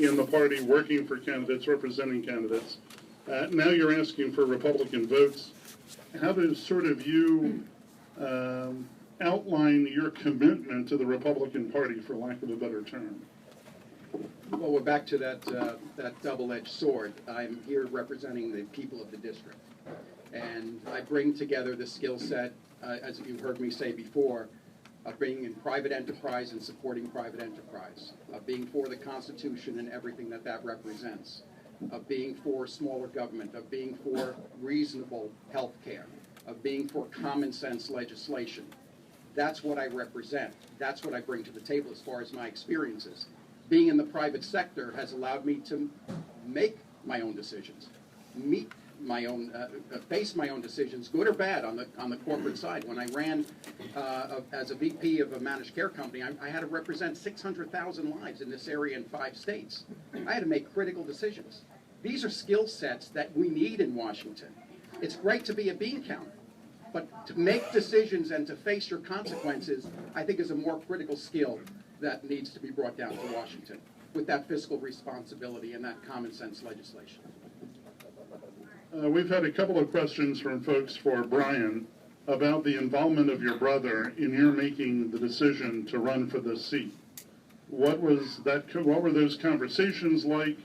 in the party, working for candidates, representing candidates. Now you're asking for Republican votes. How does sort of you outline your commitment to the Republican Party, for lack of a better term? Well, we're back to that double-edged sword. I'm here representing the people of the district. And I bring together the skill set, as you've heard me say before, of being in private enterprise and supporting private enterprise, of being for the Constitution and everything that that represents, of being for smaller government, of being for reasonable health care, of being for common sense legislation. That's what I represent. That's what I bring to the table as far as my experiences. Being in the private sector has allowed me to make my own decisions, face my own decisions, good or bad, on the corporate side. When I ran as a VP of a managed care company, I had to represent 600,000 lives in this area in 5 states. I had to make critical decisions. These are skill sets that we need in Washington. It's great to be a bean counter, but to make decisions and to face your consequences, I think, is a more critical skill that needs to be brought down to Washington with that fiscal responsibility and that common sense legislation. We've had a couple of questions from folks for Brian about the involvement of your brother in your making the decision to run for this seat. What were those conversations like?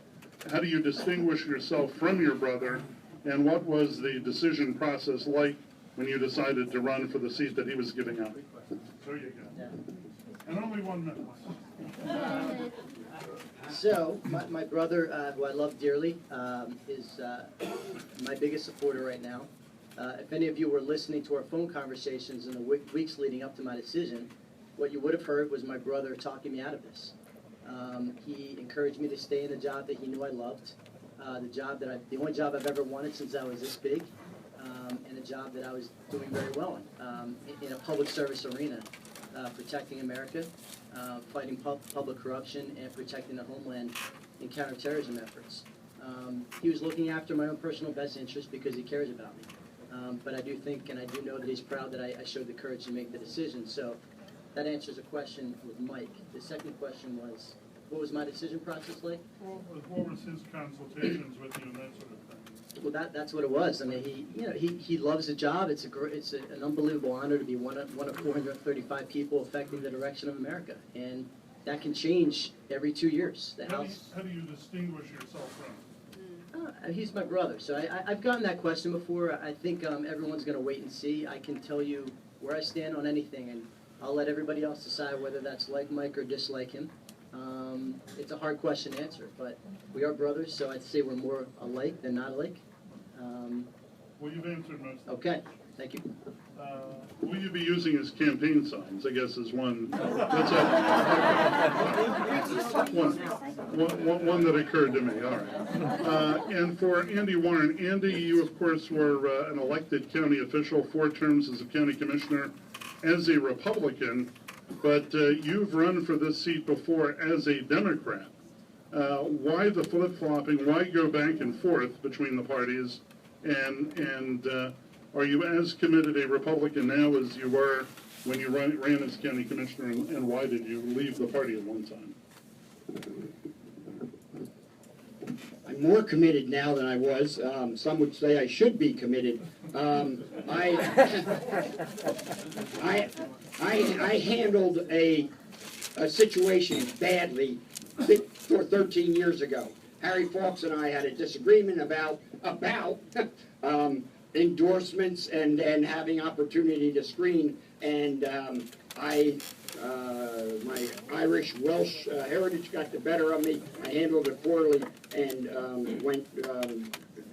How do you distinguish yourself from your brother? And what was the decision process like when you decided to run for the seat that he was giving up? There you go. And only 1 minute. So, my brother, who I love dearly, is my biggest supporter right now. If any of you were listening to our phone conversations in the weeks leading up to my decision, what you would have heard was my brother talking me out of this. He encouraged me to stay in a job that he knew I loved, the only job I've ever wanted since I was this big, and a job that I was doing very well in a public service arena, protecting America, fighting public corruption, and protecting the homeland in counterterrorism efforts. He was looking after my own personal best interest because he cares about me. But I do think, and I do know that he's proud that I showed the courage to make the decision. So that answers a question with Mike. The second question was, what was my decision process like? What was his consultations with you and that sort of thing? Well, that's what it was. I mean, he loves the job. It's an unbelievable honor to be one of 435 people affecting the direction of America, and that can change every 2 years. How do you distinguish yourself from? He's my brother, so I've gotten that question before. I think everyone's going to wait and see. I can tell you where I stand on anything, and I'll let everybody else decide whether that's like Mike or dislike him. It's a hard question to answer, but we are brothers, so I'd say we're more alike than not alike. Well, you've answered most of them. Okay, thank you. Will you be using his campaign signs, I guess, is one. That's one that occurred to me, all right. And for Andy Warren. Andy, you, of course, were an elected county official, 4 terms as a county commissioner as a Republican, but you've run for this seat before as a Democrat. Why the flip-flopping? Why go back and forth between the parties? And are you as committed a Republican now as you were when you ran as county commissioner, and why did you leave the party at one time? I'm more committed now than I was. Some would say I should be committed. I handled a situation badly 13 years ago. Harry Fawkes and I had a disagreement about endorsements and having opportunity to screen, and my Irish Welsh heritage got the better of me. I handled it poorly and went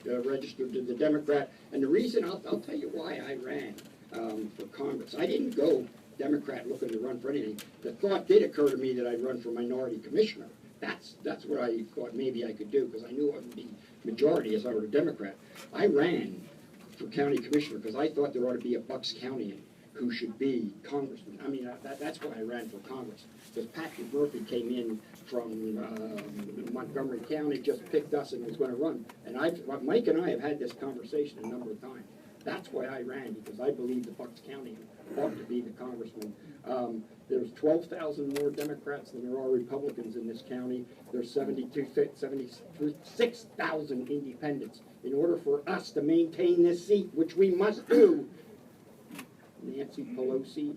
registered to the Democrat. And the reason, I'll tell you why I ran for Congress. I didn't go Democrat looking to run for anything. The thought did occur to me that I'd run for minority commissioner. That's what I thought maybe I could do, because I knew I would be majority as I were a Democrat. I ran for county commissioner because I thought there ought to be a Bucks Countyan who should be congressman. I mean, that's why I ran for Congress. Because Patrick Murphy came in from Montgomery County, just picked us and was going to run. And Mike and I have had this conversation a number of times. That's why I ran, because I believe the Bucks County ought to be the congressman There's 12,000 more Democrats than there are Republicans in this county. There's 76,000 independents. In order for us to maintain this seat, which we must do, Nancy Pelosi,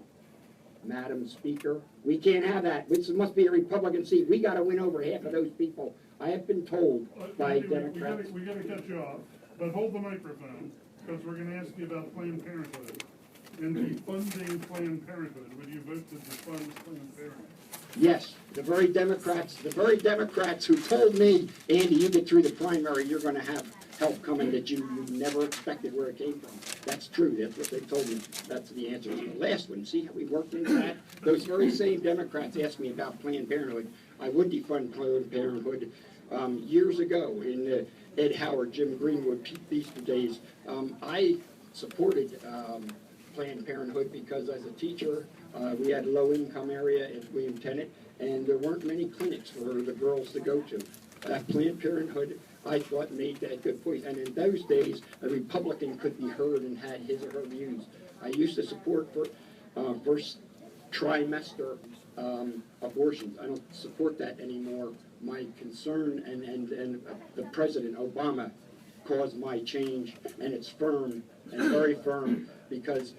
Madam Speaker, we can't have that. This must be a Republican seat. We got to win over half of those people. I have been told by Democrats. We gotta cut you off, but hold the microphone, because we're gonna ask you about Planned Parenthood. And defunding Planned Parenthood, would you vote to defund Planned Parenthood? Yes, the very Democrats who told me, Andy, you get through the primary, you're gonna have help coming that you never expected where it came from. That's true, that's what they told me, that's the answer to the last one. See how we worked into that? Those very same Democrats asked me about Planned Parenthood. I would defund Planned Parenthood years ago in Ed Howard, Jim Greenwood, Pete Feaster days. I supported Planned Parenthood because as a teacher, we had a low-income area in William Tenet, and there weren't many clinics for the girls to go to. Planned Parenthood, I thought, made that good point. And in those days, a Republican could be heard and had his or her views. I used to support first trimester abortions. I don't support that anymore. My concern and the President Obama caused my change, and it's firm and very firm because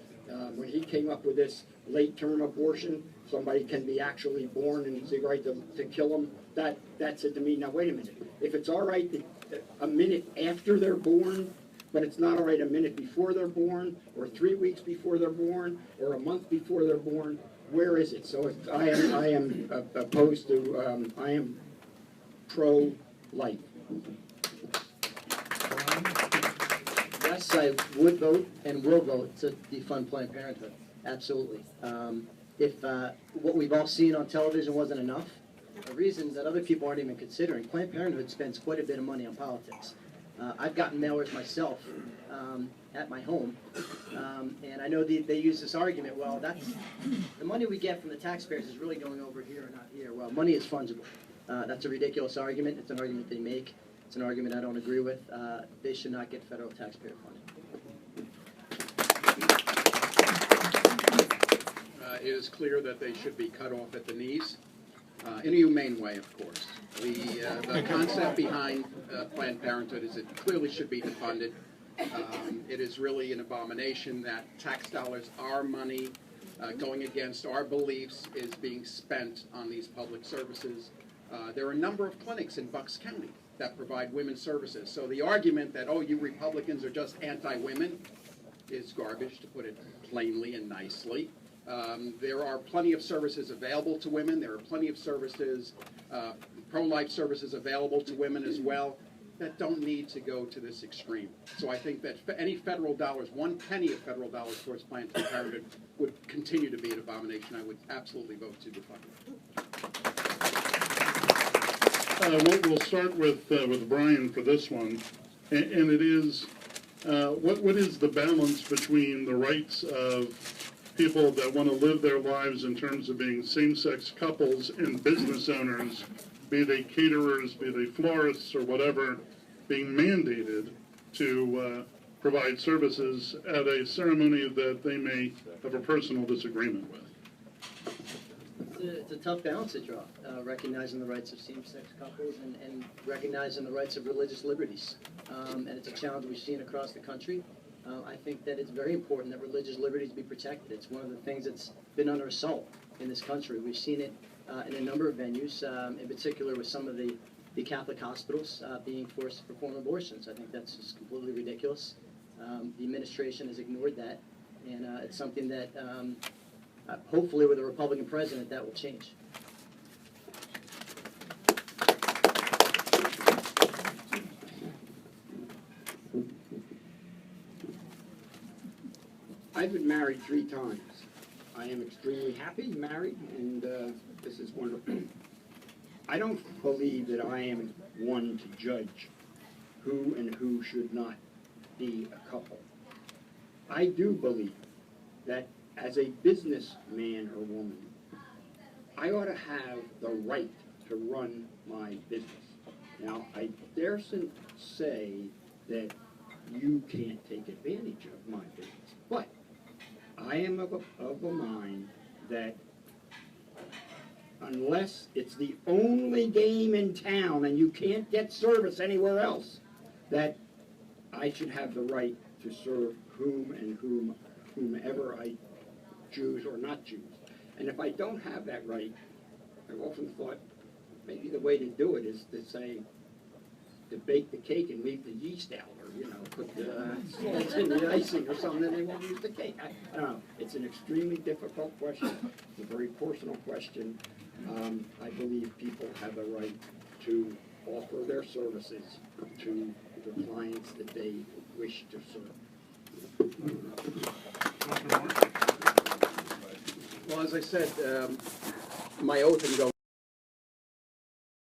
when he came up with this late-term abortion, somebody can be actually born and it's the right to kill them. That said to me, now wait a minute. If it's all right a minute after they're born, but it's not all right a minute before they're born, or 3 weeks before they're born, or a month before they're born, where is it? So I am opposed to. I am pro-life. Yes, I would vote and will vote to defund Planned Parenthood. Absolutely. If what we've all seen on television wasn't enough, the reasons that other people aren't even considering, Planned Parenthood spends quite a bit of money on politics. I've gotten mailers myself at my home, and I know they use this argument, well, that's the money we get from the taxpayers is really going over here or not here. Well, money is fungible. That's a ridiculous argument. It's an argument they make. It's an argument I don't agree with. They should not get federal taxpayer funding. It is clear that they should be cut off at the knees, in a humane way, of course. The concept behind Planned Parenthood is it clearly should be defunded. It is really an abomination that tax dollars, our money, going against our beliefs, is being spent on these public services. There are a number of clinics in Bucks County that provide women's services. So the argument that, oh, you Republicans are just anti-women is garbage, to put it plainly and nicely. There are plenty of services available to women. There are plenty of services, pro-life services available to women as well, that don't need to go to this extreme. So I think that any federal dollars, 1 penny of federal dollars towards Planned Parenthood would continue to be an abomination. I would absolutely vote to defund it. We'll start with Brian for this one, and it is, what is the balance between the rights of people that want to live their lives in terms of being same-sex couples and business owners, be they caterers, be they florists or whatever, being mandated to provide services at a ceremony that they may have a personal disagreement with? It's a tough balance to draw, recognizing the rights of same-sex couples and recognizing the rights of religious liberties. And it's a challenge we've seen across the country. I think that it's very important that religious liberties be protected. It's one of the things that's been under assault in this country. We've seen it in a number of venues, in particular with some of the Catholic hospitals being forced to perform abortions. I think that's just completely ridiculous. The administration has ignored that, and it's something that hopefully with a Republican president that will change. I've been married 3 times. I am extremely happy married, and this is wonderful. I don't believe that I am one to judge who and who should not be a couple. I do believe that as a businessman or woman, I ought to have the right to run my business. Now, I dare say that you can't take advantage of my business, but I am of a mind that unless it's the only game in town and you can't get service anywhere else, that I should have the right to serve whomever I choose or not choose. And if I don't have that right, I've often thought maybe the way to do it is to say, to bake the cake and leave the yeast out, or, you know, put the salts in the icing or something, and they won't use the cake. I don't know. It's an extremely difficult question. It's a very personal question. I believe people have the right to offer their services to the clients that they wish to serve. Well, as I said, my oath in going